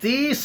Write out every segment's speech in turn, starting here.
30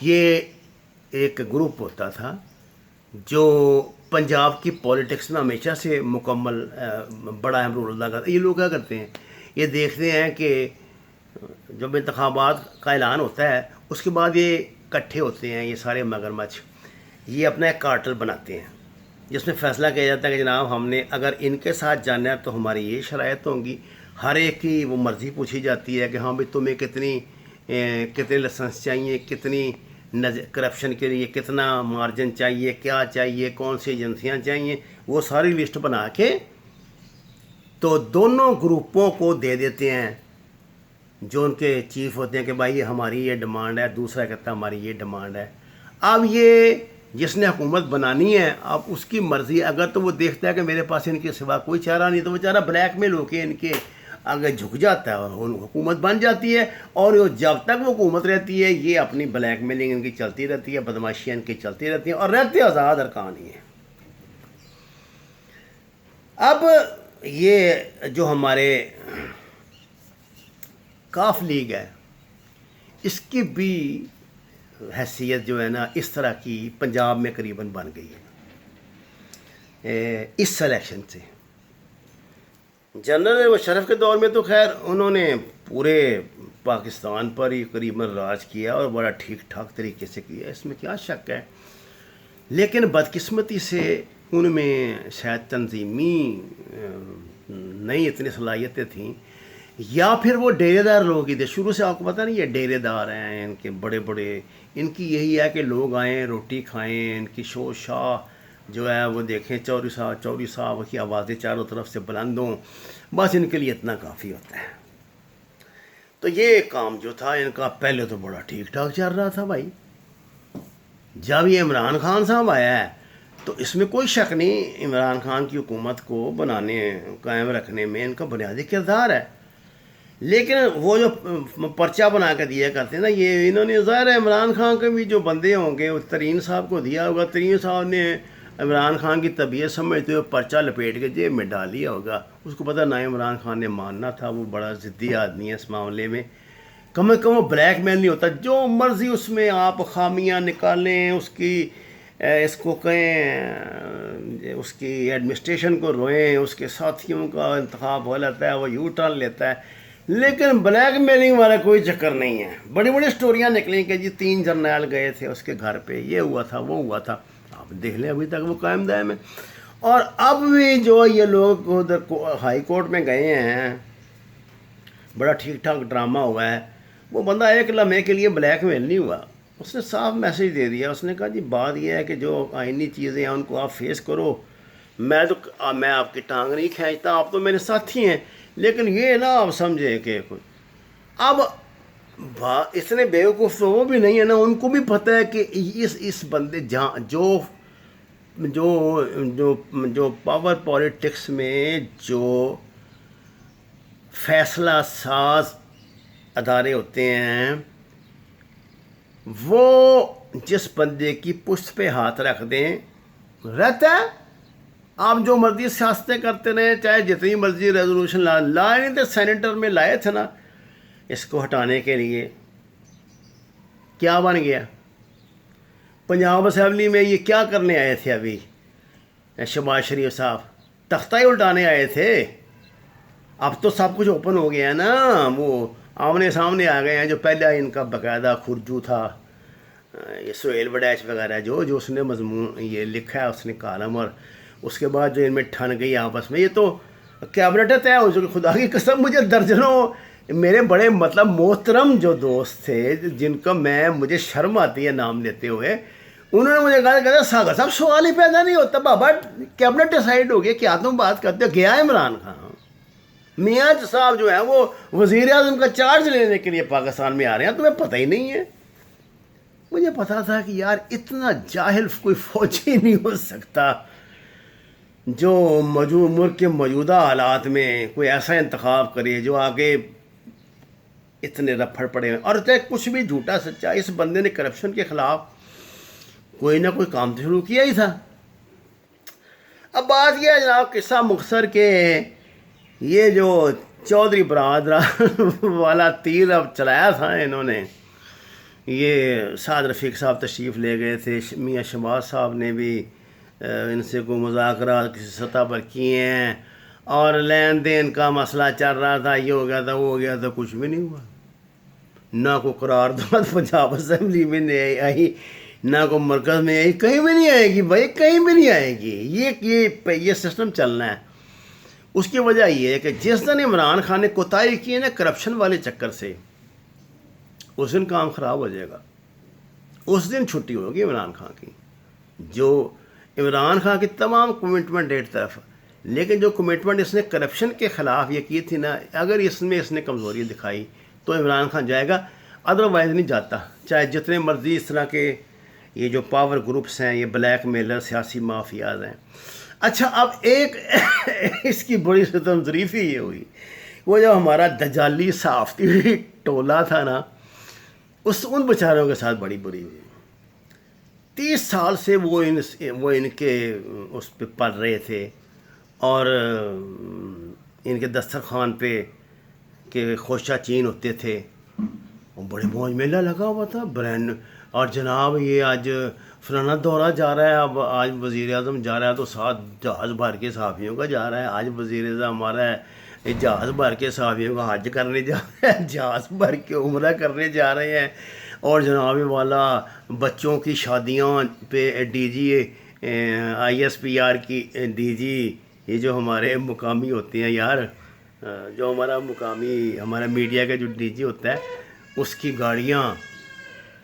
یہ ایک گروپ ہوتا تھا جو پنجاب کی پولیٹکس میں ہمیشہ سے مکمل بڑا اہم رول ادا کرتا ہے. یہ لوگ کیا کرتے ہیں, یہ دیکھتے ہیں کہ جب انتخابات کا اعلان ہوتا ہے اس کے بعد یہ اکٹھے ہوتے ہیں, یہ سارے مگرمچھ, یہ اپنا ایک کارٹل بناتے ہیں جس میں فیصلہ کیا جاتا ہے کہ جناب ہم نے اگر ان کے ساتھ جانا ہے تو ہماری یہ شرائط ہوں گی. ہر ایک کی وہ مرضی پوچھی جاتی ہے کہ ہاں بھائی تمہیں کتنے لائسنس چاہیے, کتنی کرپشن کے لیے کتنا مارجن چاہیے, کیا چاہیے, کون سی ایجنسیاں چاہیے, وہ ساری لسٹ بنا کے تو دونوں گروپوں کو دے دیتے ہیں جو ان کے چیف ہوتے ہیں کہ بھائی ہماری یہ ڈیمانڈ ہے, دوسرا کہتا ہے ہماری یہ ڈیمانڈ ہے. اب یہ جس نے حکومت بنانی ہے اب اس کی مرضی, اگر تو وہ دیکھتا ہے کہ میرے پاس ان کے سوا کوئی چارہ نہیں تو وہ چارہ بلیک میل ہو کے ان کے آگے جھک جاتا ہے اور حکومت بن جاتی ہے. اور جب تک وہ حکومت رہتی ہے یہ اپنی بلیک میلنگ ان کی چلتی رہتی ہے, بدماشیاں ان کی چلتی رہتی ہیں اور رہتے آزاد ارکان ہی ہیں. اب یہ جو ہمارے کاف لیگ ہے اس کی بھی حیثیت جو ہے نا اس طرح کی پنجاب میں قریباً بن گئی ہے اس سلیکشن سے. جنرل مشرف کے دور میں تو خیر انہوں نے پورے پاکستان پر ہی قریباً راج کیا اور بڑا ٹھیک ٹھاک طریقے سے کیا, اس میں کیا شک ہے. لیکن بدقسمتی سے ان میں شاید تنظیمی نہیں اتنی صلاحیتیں تھیں, یا پھر وہ ڈیرے دار لوگ ہی تھے. شروع سے آپ کو پتہ نہیں یہ ڈیرے دار ہیں ان کے بڑے بڑے, ان کی یہی ہے کہ لوگ آئیں روٹی کھائیں, ان کی شو شاہ جو ہے وہ دیکھیں, چوری صاحب کی آوازیں چاروں طرف سے بلند ہوں, بس ان کے لیے اتنا کافی ہوتا ہے. تو یہ کام جو تھا ان کا پہلے تو بڑا ٹھیک ٹھاک چل رہا تھا بھائی. جب یہ عمران خان صاحب آیا ہے تو اس میں کوئی شک نہیں عمران خان کی حکومت کو بنانے قائم رکھنے میں ان کا بنیادی کردار ہے. لیکن وہ جو پرچہ بنا کے دیا کرتے ہیں نا, یہ انہوں نے ظاہر ہے عمران خان کے بھی جو بندے ہوں گے وہ ترین صاحب کو دیا ہوگا. ترین صاحب نے عمران خان کی طبیعت سمجھتے ہوئے پرچہ لپیٹ کے جیب میں ڈال لیا ہوگا. اس کو پتہ نہ عمران خان نے ماننا تھا, وہ بڑا ضدی آدمی ہے اس معاملے میں. کم از کم وہ بلیک میل نہیں ہوتا, جو مرضی اس میں آپ خامیاں نکالیں, اس کی اس کو کہیں اس کی ایڈمنسٹریشن کو روئیں, اس کے ساتھیوں کا انتخاب ہو جاتا ہے, وہ یو ٹرن لیتا ہے, لیکن بلیک میلنگ والا کوئی چکر نہیں ہے. بڑی بڑی سٹوریاں نکلیں کہ جی 3 جرنیل گئے تھے اس کے گھر پہ, یہ ہوا تھا وہ ہوا تھا. آپ دیکھ لیں ابھی تک وہ قائم دائم ہے. اور اب بھی جو یہ لوگ ادھر ہائی کورٹ میں گئے ہیں, بڑا ٹھیک ٹھاک ڈرامہ ہوا ہے. وہ بندہ ایک لمحے کے لیے بلیک میل نہیں ہوا, اس نے صاف میسیج دے دیا. اس نے کہا جی بات یہ ہے کہ جو آئینی چیزیں ہیں ان کو آپ فیس کرو, میں آپ کی ٹانگ نہیں کھینچتا, آپ تو میرے ساتھی ہیں, لیکن یہ نا آپ سمجھے کہ اب اتنے بیوقوف تو وہ بھی نہیں ہے نا, ان کو بھی پتہ ہے کہ اس بندے جو جو جو جو پاور پولیٹکس میں جو فیصلہ ساز ادارے ہوتے ہیں وہ جس بندے کی پشت پہ ہاتھ رکھ دیں رہتا ہے. آپ جو مرضی سیاستیں کرتے رہیں, چاہے جتنی مرضی ریزولوشن لائے نہیں تھے, سینیٹر میں لائے تھے نا اس کو ہٹانے کے لیے, کیا بن گیا؟ پنجاب اسمبلی میں یہ کیا کرنے آئے تھے ابھی شہباز شریف صاحب, تختہ ہی الٹانے آئے تھے. اب تو سب کچھ اوپن ہو گیا ہے نا, وہ آمنے سامنے آ گئے ہیں. جو پہلے ان کا باقاعدہ خرجو تھا, یہ سہیل وڈیچ وغیرہ جو اس نے مضمون یہ لکھا ہے اس نے کالم, اور اس کے بعد جو ان میں ٹھن گئی آپس میں, یہ تو کیبنٹ طے ہو چکی. خدا کی قسم مجھے درجنوں میرے بڑے محترم جو دوست تھے جن کا مجھے شرم آتی ہے نام لیتے ہوئے, انہوں نے مجھے کہا ساگر صاحب سوال ہی پیدا نہیں ہوتا, بابا کیبنٹ ڈیسائیڈ ہو گیا, کیا تم بات کرتے ہو؟ گیا عمران خان میاں صاحب جو ہیں وہ وزیر اعظم کا چارج لینے کے لیے پاکستان میں آ رہے ہیں, تمہیں پتہ ہی نہیں ہے. مجھے پتا تھا کہ یار اتنا جاہل کوئی فوجی نہیں ہو سکتا جو ملک کے موجودہ حالات میں کوئی ایسا انتخاب کرے جو آگے اتنے رپھڑ پڑے ہیں. اور چاہے کچھ بھی جھوٹا سچا, اس بندے نے کرپشن کے خلاف کوئی نہ کوئی کام تو شروع کیا ہی تھا. اب بات یہ ہے جناب قصہ مختصر کہ یہ جو چودھری برادران والا تیر اب چلایا تھا انہوں نے, یہ سعد رفیق صاحب تشریف لے گئے تھے، میاں شہباز صاحب نے بھی ان سے کوئی مذاکرات کسی سطح پر کیے ہیں، اور لین دین کا مسئلہ چل رہا تھا، یہ ہو گیا تھا وہ ہو گیا تھا، کچھ بھی نہیں ہوا. نہ کوئی قرارداد پنجاب اسمبلی میں نہیں آئی، نہ کوئی مرکز میں آئی، کہیں بھی نہیں آئے گی بھائی، کہیں بھی نہیں آئے گی. یہ سسٹم چلنا ہے. اس کی وجہ یہ ہے کہ جس دن عمران خان نے کوتاہی کی ہے نا کرپشن والے چکر سے، اس دن کام خراب ہو جائے گا. اس دن چھٹی ہوگی عمران خان کی. جو عمران خان کی تمام کمٹمنٹ ایک طرف، لیکن جو کمٹمنٹ اس نے کرپشن کے خلاف یہ کی تھی نا، اگر اس نے کمزوری دکھائی تو عمران خان جائے گا، ادروائز نہیں جاتا. چاہے جتنے مرضی اس طرح کے یہ جو پاور گروپس ہیں، یہ بلیک میلر سیاسی مافیاز ہیں. اچھا، اب ایک اس کی بڑی ستم ظریفی یہ ہوئی، وہ جو ہمارا دجالی صحافتی ٹولہ تھا نا، ان بیچاروں کے ساتھ بڑی بری ہوئی. 30 سال سے وہ ان کے اس پہ پڑھ رہے تھے، اور ان کے دسترخوان پہ کہ خوشہ چین ہوتے تھے، اور بڑے موج میلہ لگا ہوا تھا برینڈ. اور جناب یہ آج فلانا دورہ جا رہا ہے، اب آج وزیر اعظم جا رہا ہے تو ساتھ جہاز بھر کے صحافیوں کا جا رہا ہے. آج وزیر اعظم ہمارا ہے، یہ جہاز بھر کے صحافیوں کا حج کرنے جا رہا ہے، جہاز بھر کے عمرہ کرنے جا رہے ہیں. اور جناب والا بچوں کی شادیاں پہ D G I S P R کی ڈی جی، یہ جو ہمارے مقامی ہوتے ہیں یار، جو ہمارا میڈیا کا جو ڈی جی ہوتا ہے، اس کی گاڑیاں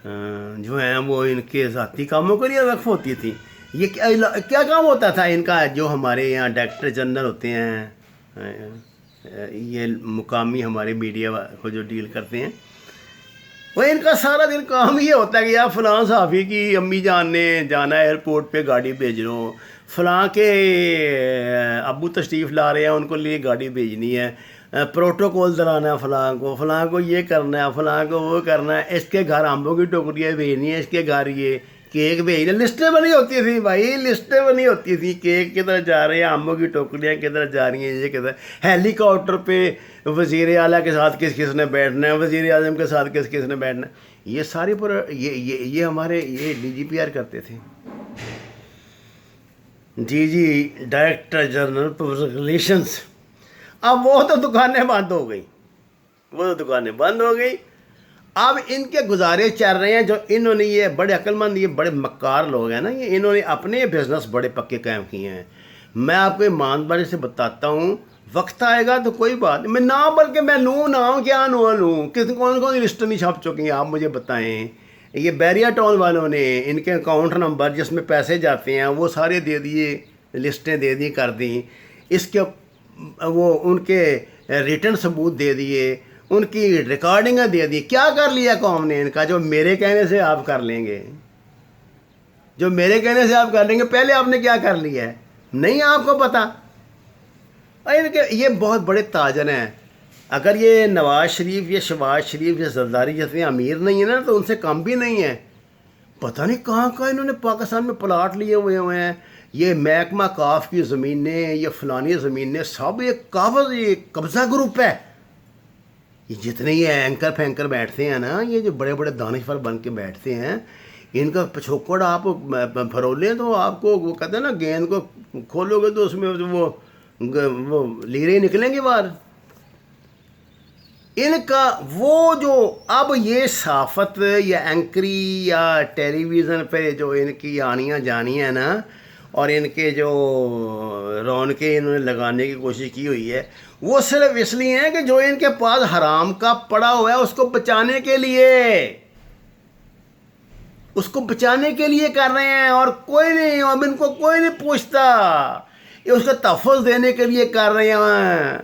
جو ہیں وہ ان کے ذاتی کاموں کے لیے وقف ہوتی تھی. یہ کیا کام ہوتا تھا ان کا؟ جو ہمارے یہاں ڈائریکٹر جنرل ہوتے ہیں، یہ مقامی ہمارے میڈیا کو جو ڈیل کرتے ہیں، وہ ان کا سارا دن کام یہ ہوتا ہے کہ یار فلاں صحافی کی امی جان نے جانا ہے ایئرپورٹ پہ، گاڑی بھیج لو، فلاں کے ابو تشریف لا رہے ہیں، ان کو لیے گاڑی بھیجنی ہے، پروٹوکول دلانا ہے، فلاں کو یہ کرنا ہے، فلاں کو وہ کرنا ہے، اس کے گھر آمبوں کی ٹوکریاں بھیجنی ہے، اس کے گھر یہ کیک بھیجنا. لسٹیں بنی ہوتی تھیں بھائی، لسٹیں بنی ہوتی تھیں، کیک کدھر جا رہے ہیں، آمبوں کی ٹوکریاں کدھر جا رہی ہیں، یہ کدھر. ہیلی کاپٹر پہ وزیر اعلیٰ کے ساتھ کس نے بیٹھنا ہے، وزیر اعظم کے ساتھ کس نے بیٹھنا ہے. یہ ساری پر یہ ہمارے یہ ڈی جی پی آر کرتے تھے، جی ڈائریکٹر جنرل پبلک ریلیشنز. اب وہ تو دکانیں بند ہو گئی. اب ان کے گزارے چل رہے ہیں، جو انہوں نے یہ بڑے عقل مند، یہ بڑے مکار لوگ ہیں نا، یہ انہوں نے اپنے بزنس بڑے پکے قائم کیے ہیں. میں آپ کو ایمانداری سے بتاتا ہوں، وقت آئے گا تو کوئی بات نہیں، میں نام بلکہ میں لوں نام کیا لوں، کون سی لسٹ نہیں چھپ چکی ہیں آپ مجھے بتائیں. یہ بیریا ٹاؤن والوں نے ان کے اکاؤنٹ نمبر جس میں پیسے جاتے ہیں وہ سارے دے دیے، لسٹیں دے دی کر دیں، اس کے وہ ان کے ریٹن ثبوت دے دیے، ان کی ریکارڈنگیں دے دی. کیا کر لیا قوم نے ان کا؟ جو میرے کہنے سے آپ کر لیں گے، پہلے آپ نے کیا کر لیا ہے نہیں آپ کو پتا. یہ بہت بڑے تاجر ہیں. اگر یہ نواز شریف یا شہباز شریف یا زرداری جیسے امیر نہیں ہیں نا، تو ان سے کم بھی نہیں ہے. پتہ نہیں کہاں انہوں نے پاکستان میں پلاٹ لیے ہوئے ہیں. یہ محکمہ کاف کی زمینیں، یہ فلانی زمینیں، سب یہ قبضہ گروپ ہے. یہ جتنے یہ اینکر پھینکر بیٹھتے ہیں نا، یہ جو بڑے بڑے دانشور بن کے بیٹھتے ہیں، ان کا پچھوکڑ آپ پھرولیں تو آپ کو وہ کہتے ہیں نا، گیند کو کھولو گے تو اس میں وہ لیریں نکلیں گے باہر. ان کا وہ جو اب یہ صحافت یا اینکری یا ٹیلی ویژن پہ جو ان کی آنیاں جانی ہیں نا، اور ان کے جو رونقیں انہوں نے لگانے کی کوشش کی ہوئی ہے، وہ صرف اس لیے ہیں کہ جو ان کے پاس حرام کا پڑا ہوا ہے اس کو بچانے کے لیے کر رہے ہیں. اور کوئی نہیں، اب ان کو کوئی نہیں پوچھتا، یہ اس کا تحفظ دینے کے لیے کر رہے ہیں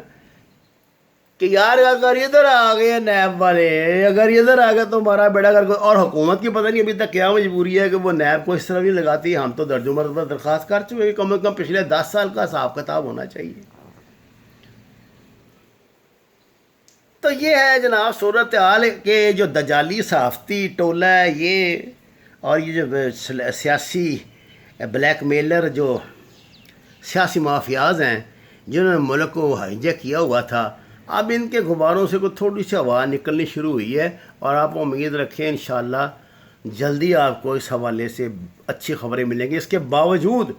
کہ یار اگر ادھر آ گئے نیب والے، اگر ادھر آ گئے تو ہمارا بیڑا کر. اور حکومت کی پتہ نہیں ابھی تک کیا مجبوری ہے کہ وہ نیب کو اس طرح بھی لگاتی. ہم تو درج و مرتبہ درخواست کر چکے کہ کم از کم پچھلے 10 سال کا حساب کتاب ہونا چاہیے. تو یہ ہے جناب صورتحال کہ جو دجالی صحافتی ٹولہ ہے یہ، اور یہ جو سیاسی بلیک میلر جو سیاسی مافیاز ہیں جنہوں نے ملک کو ہائیجیک کیا ہوا تھا، اب ان کے غباروں سے کوئی تھوڑی سی ہوا نکلنی شروع ہوئی ہے. اور آپ امید رکھیں انشاءاللہ جلدی آپ کو اس حوالے سے اچھی خبریں ملیں گی. اس کے باوجود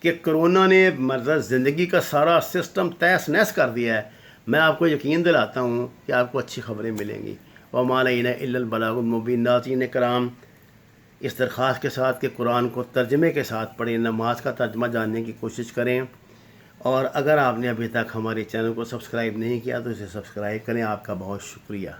کہ کرونا نے مطلب زندگی کا سارا سسٹم تہس نہس کر دیا ہے، میں آپ کو یقین دلاتا ہوں کہ آپ کو اچھی خبریں ملیں گی. وما علینا الا البلاغ المبین. ناظرین کرام، اس درخواست کے ساتھ کہ قرآن کو ترجمے کے ساتھ پڑھیں، نماز کا ترجمہ جاننے کی کوشش کریں، اور اگر آپ نے ابھی تک ہمارے چینل کو سبسکرائب نہیں کیا تو اسے سبسکرائب کریں. آپ کا بہت شکریہ.